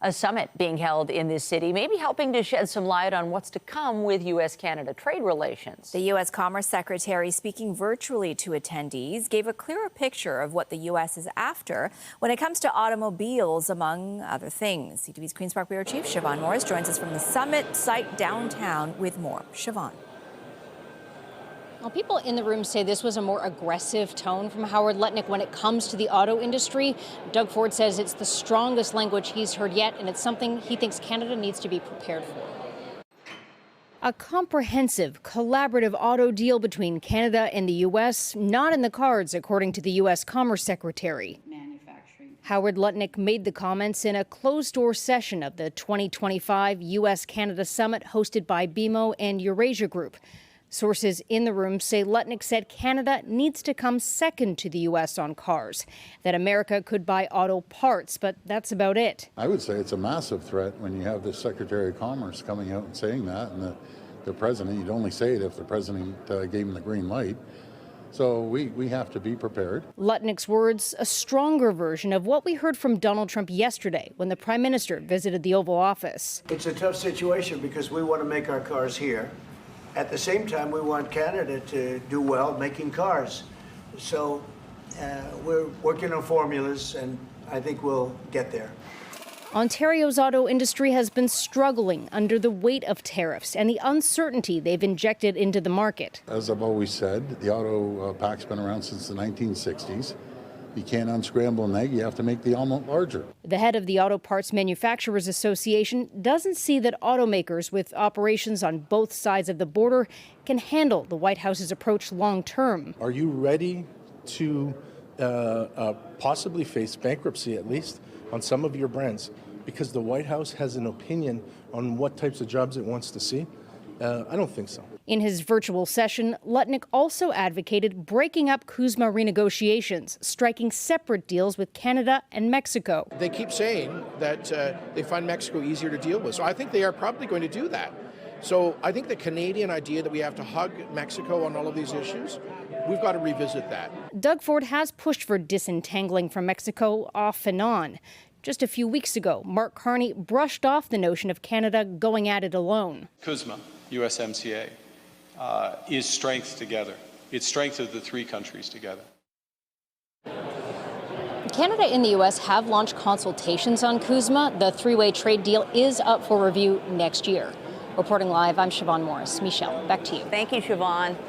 A summit being held in this city, maybe helping to shed some light on what's to come with U.S.-Canada trade relations. The U.S. Commerce Secretary, speaking virtually to attendees, gave a clearer picture of what the U.S. is after when it comes to automobiles, among other things. CTV's Queen's Park Bureau Chief Siobhan Morris joins us from the summit site downtown with more. Siobhan. Well, people in the room say this was a more aggressive tone from Howard Lutnick when it comes to the auto industry. Doug Ford says it's the strongest language he's heard yet, and it's something he thinks Canada needs to be prepared for. A comprehensive, collaborative auto deal between Canada and the U.S. not in the cards, according to the U.S. Commerce Secretary. Howard Lutnick made the comments in a closed-door session of the 2025 U.S.-Canada Summit hosted by BMO and Eurasia Group. Sources in the room say Lutnick said Canada needs to come second to the U.S. on cars, that America could buy auto parts, but that's about it. I would say it's a massive threat when you have the Secretary of Commerce coming out and saying that, and the President. You'd only say it if the President gave him the green light. So we have to be prepared. Lutnick's words, a stronger version of what we heard from Donald Trump yesterday when the Prime Minister visited the Oval Office. It's a tough situation because we want to make our cars here. At the same time, we want Canada to do well making cars. So we're working on formulas, and I think we'll get there. Ontario's auto industry has been struggling under the weight of tariffs and the uncertainty they've injected into the market. As I've always said, the auto pack's been around since the 1960s. You can't unscramble an egg, you have to make the omelet larger. The head of the Auto Parts Manufacturers Association doesn't see that automakers with operations on both sides of the border can handle the White House's approach long term. Are you ready to possibly face bankruptcy, at least, on some of your brands? Because the White House has an opinion on what types of jobs it wants to see? I don't think so. In his virtual session, Lutnick also advocated breaking up CUSMA renegotiations, striking separate deals with Canada and Mexico. They keep saying that they find Mexico easier to deal with, so I think they are probably going to do that. So I think the Canadian idea that we have to hug Mexico on all of these issues, we've got to revisit that. Doug Ford has pushed for disentangling from Mexico off and on. Just a few weeks ago, Mark Carney brushed off the notion of Canada going at it alone. CUSMA, USMCA, is strength together. It's strength of the three countries together. Canada and the U.S. have launched consultations on CUSMA. The three-way trade deal is up for review next year. Reporting live, I'm Siobhan Morris. Michelle, back to you. Thank you, Siobhan.